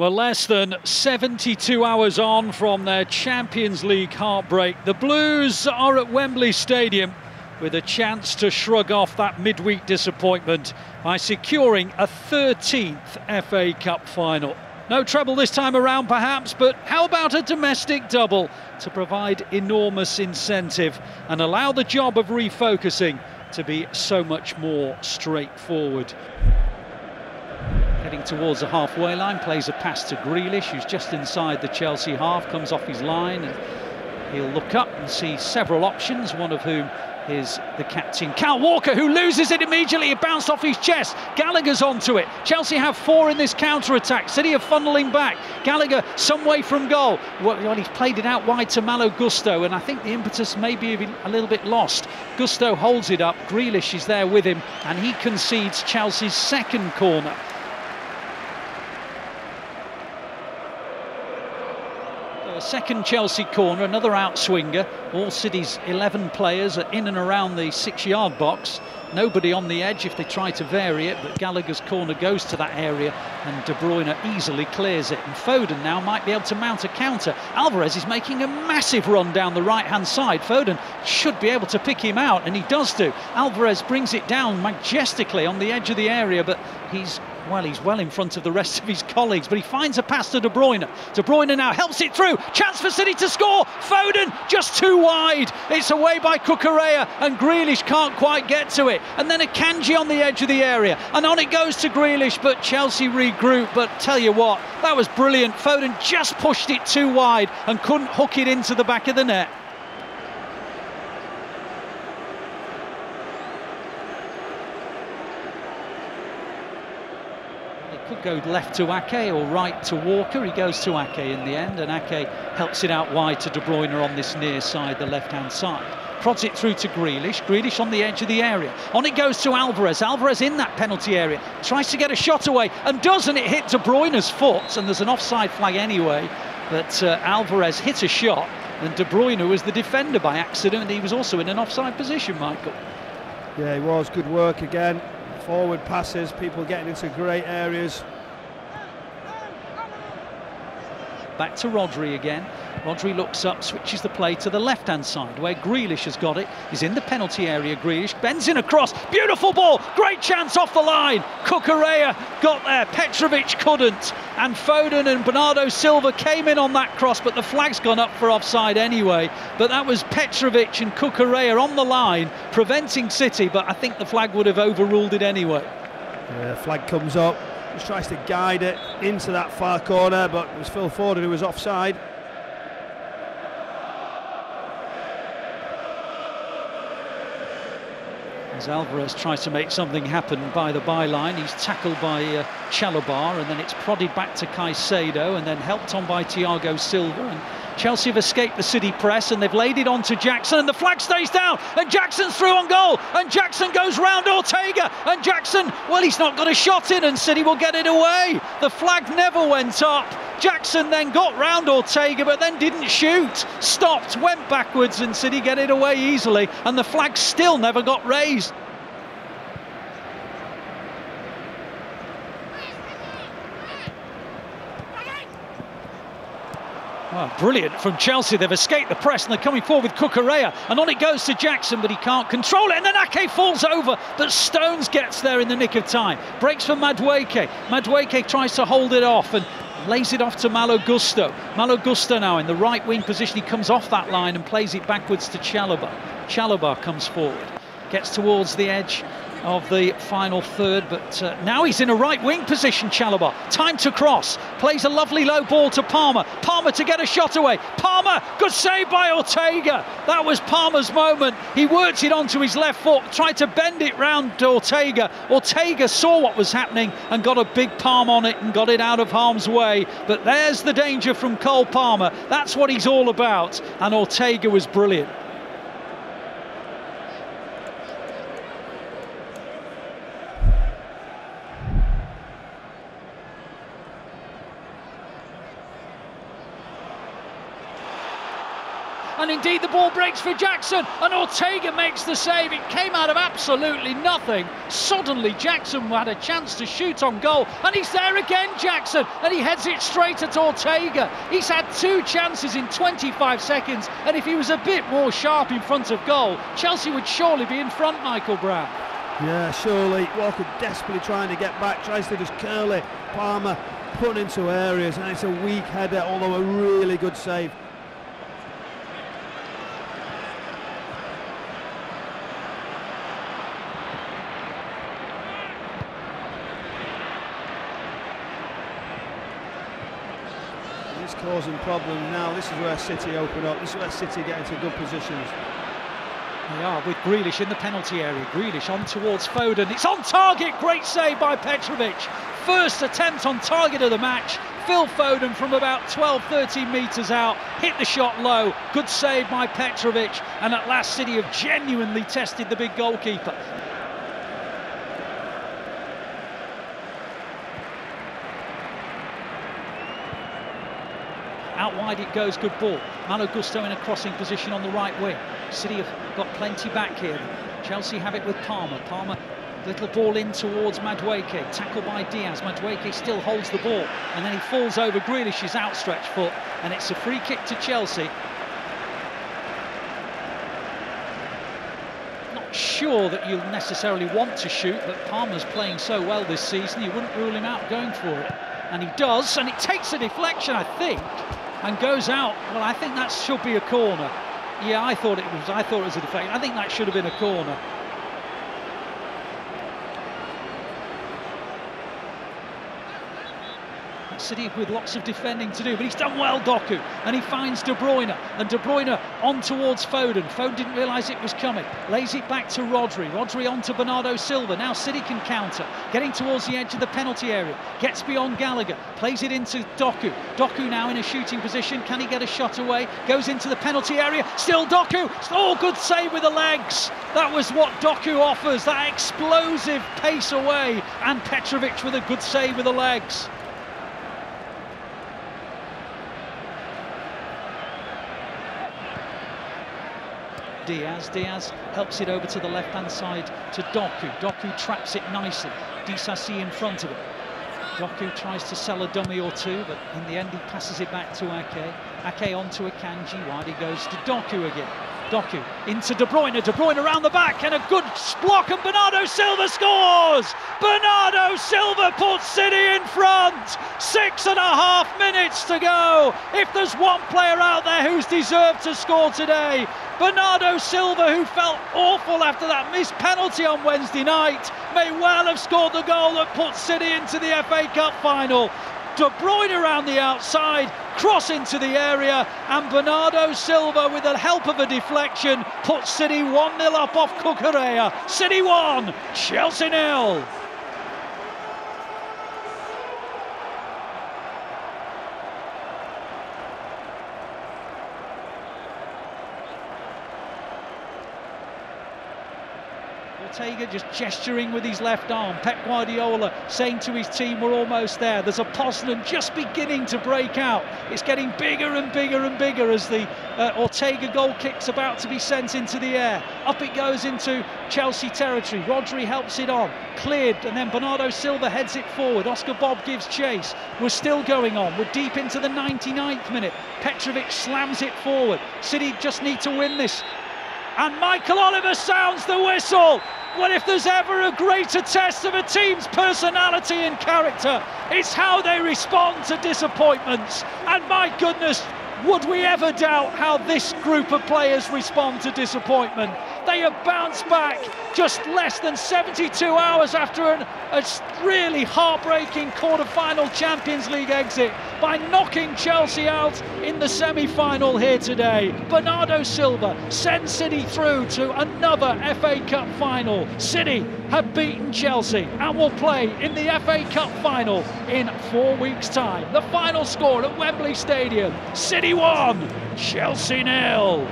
Well, less than 72 hours on from their Champions League heartbreak, the Blues are at Wembley Stadium with a chance to shrug off that midweek disappointment by securing a 13th FA Cup final. No treble this time around perhaps, but how about a domestic double to provide enormous incentive and allow the job of refocusing to be so much more straightforward. Heading towards the halfway line, plays a pass to Grealish, who's just inside the Chelsea half, comes off his line, and he'll look up and see several options, one of whom is the captain, Kyle Walker, who loses it immediately. It bounced off his chest. Gallagher's onto it. Chelsea have 4 in this counter-attack. City are funneling back. Gallagher some way from goal. Well, he's played it out wide to Malo Gusto, and I think the impetus may be a little bit lost. Gusto holds it up. Grealish is there with him, and he concedes Chelsea's second corner. Second Chelsea corner, another outswinger. All City's 11 players are in and around the 6-yard box. Nobody on the edge if they try to vary it, but Gallagher's corner goes to that area and De Bruyne easily clears it. And Foden now might be able to mount a counter. Alvarez is making a massive run down the right-hand side. Foden should be able to pick him out, and he does do. Alvarez brings it down majestically on the edge of the area, but he's well in front of the rest of his colleagues, but he finds a pass to De Bruyne. De Bruyne now helps it through. Chance for City to score. Foden just too wide. It's away by Cucurella, and Grealish can't quite get to it. And then Akanji on the edge of the area, and on it goes to Grealish, but Chelsea regroup. But tell you what, that was brilliant. Foden just pushed it too wide and couldn't hook it into the back of the net. Could go left to Ake or right to Walker. He goes to Ake in the end, and Ake helps it out wide to De Bruyne on this near side, the left-hand side. Prods it through to Grealish. Grealish on the edge of the area. On it goes to Alvarez. Alvarez in that penalty area. Tries to get a shot away and doesn't. It hit De Bruyne's foot, and there's an offside flag anyway. But Alvarez hit a shot, and De Bruyne was the defender by accident. He was also in an offside position, Michael. Yeah, he was. Good work again. Forward passes, people getting into great areas. Back to Rodri again. Rodri looks up, switches the play to the left-hand side where Grealish has got it. He's in the penalty area. Grealish bends in across. Beautiful ball. Great chance off the line. Cucurella got there. Petrovic couldn't. And Foden and Bernardo Silva came in on that cross, but the flag's gone up for offside anyway. But that was Petrovic and Cucurella on the line, preventing City, but I think the flag would have overruled it anyway. Yeah, flag comes up. Just tries to guide it into that far corner, but it was Phil Foden who was offside. As Alvarez tries to make something happen by the byline, he's tackled by Chalobah, and then it's prodded back to Caicedo, and then helped on by Thiago Silva. And Chelsea have escaped the City press, and they've laid it on to Jackson, and the flag stays down, and Jackson's through on goal, and Jackson goes round Ortega, and Jackson, well, he's not got a shot in, and City will get it away. The flag never went up. Jackson then got round Ortega, but then didn't shoot. Stopped, went backwards, and City get it away easily, and the flag still never got raised. Oh, brilliant from Chelsea. They've escaped the press and they're coming forward with Cucurella, and on it goes to Jackson, but he can't control it, and then Ake falls over, but Stones gets there in the nick of time. Breaks for Madueke. Madueke tries to hold it off and lays it off to Malo Gusto. Malo Gusto now in the right wing position. He comes off that line and plays it backwards to Chalobah. Chalobah comes forward, gets towards the edge of the final third, but now he's in a right wing position. Chalobah, time to cross, plays a lovely low ball to Palmer. Palmer to get a shot away. Palmer, good save by Ortega. That was Palmer's moment. He worked it onto his left foot, tried to bend it round to Ortega. Ortega saw what was happening and got a big palm on it and got it out of harm's way. But there's the danger from Cole Palmer. That's what he's all about, and Ortega was brilliant. and indeed the ball breaks for Jackson, and Ortega makes the save. It came out of absolutely nothing. Suddenly Jackson had a chance to shoot on goal, and he's there again, Jackson, and he heads it straight at Ortega. He's had 2 chances in 25 seconds, and if he was a bit more sharp in front of goal, Chelsea would surely be in front, Michael Brown. Yeah, surely. Walker desperately trying to get back, tries to just curl it. Palmer put into areas, and it's a weak header, although a really good save. It's causing problems now. This is where City open up. This is where City get into good positions. They are, with Grealish in the penalty area. Grealish on towards Foden. It's on target. Great save by Petrovic. First attempt on target of the match. Phil Foden from about 12-13 metres out. Hit the shot low. Good save by Petrovic. And at last, City have genuinely tested the big goalkeeper. Out wide it goes, good ball. Malo Gusto in a crossing position on the right wing. City have got plenty back here. Chelsea have it with Palmer. Palmer, little ball in towards Madueke. Tackled by Diaz. Madueke still holds the ball. And then he falls over Grealish's outstretched foot. And it's a free kick to Chelsea. Not sure that you'll necessarily want to shoot, but Palmer's playing so well this season, you wouldn't rule him out going for it. And he does, and it takes a deflection, I think, and goes out. Well, I think that should be a corner. Yeah, I thought it was a deflection. I think that should have been a corner. City with lots of defending to do, but he's done well, Doku, and he finds De Bruyne, and De Bruyne on towards Foden. Foden didn't realise it was coming, lays it back to Rodri. Rodri on to Bernardo Silva. Now City can counter, getting towards the edge of the penalty area, gets beyond Gallagher, plays it into Doku. Doku now in a shooting position. Can he get a shot away? Goes into the penalty area, still Doku. Oh, good save with the legs. That was what Doku offers, that explosive pace away, and Petrovic with a good save with the legs. Diaz helps it over to the left-hand side to Doku. Doku traps it nicely. Disasi in front of it. Doku tries to sell a dummy or two, but in the end he passes it back to Ake. Ake on to Akanji. Wide he goes to Doku again. Doku into De Bruyne. De Bruyne around the back, and a good block, and Bernardo Silva scores! Bernardo Silva puts City in front! 6.5 minutes to go! If there's one player out there who's deserved to score today, Bernardo Silva, who felt awful after that missed penalty on Wednesday night, may well have scored the goal that puts City into the FA Cup final. De Bruyne around the outside, cross into the area, and Bernardo Silva, with the help of a deflection, puts City 1-0 up off Cucurella. City 1, Chelsea 0. Ortega just gesturing with his left arm. Pep Guardiola saying to his team, we're almost there. There's a Poznan just beginning to break out. It's getting bigger and bigger and bigger as the Ortega goal kick's about to be sent into the air. Up it goes into Chelsea territory. Rodri helps it on. Cleared, and then Bernardo Silva heads it forward. Oscar Bob gives chase. We're still going on. We're deep into the 99th minute. Petrovic slams it forward. City just need to win this. And Michael Oliver sounds the whistle. Well, if there's ever a greater test of a team's personality and character, it's how they respond to disappointments. And my goodness, would we ever doubt how this group of players respond to disappointment? They have bounced back just less than 72 hours after a really heartbreaking quarter-final Champions League exit by knocking Chelsea out in the semi-final here today. Bernardo Silva sends City through to another FA Cup final. City have beaten Chelsea and will play in the FA Cup final in 4 weeks' time. The final score at Wembley Stadium: City 1, Chelsea 0.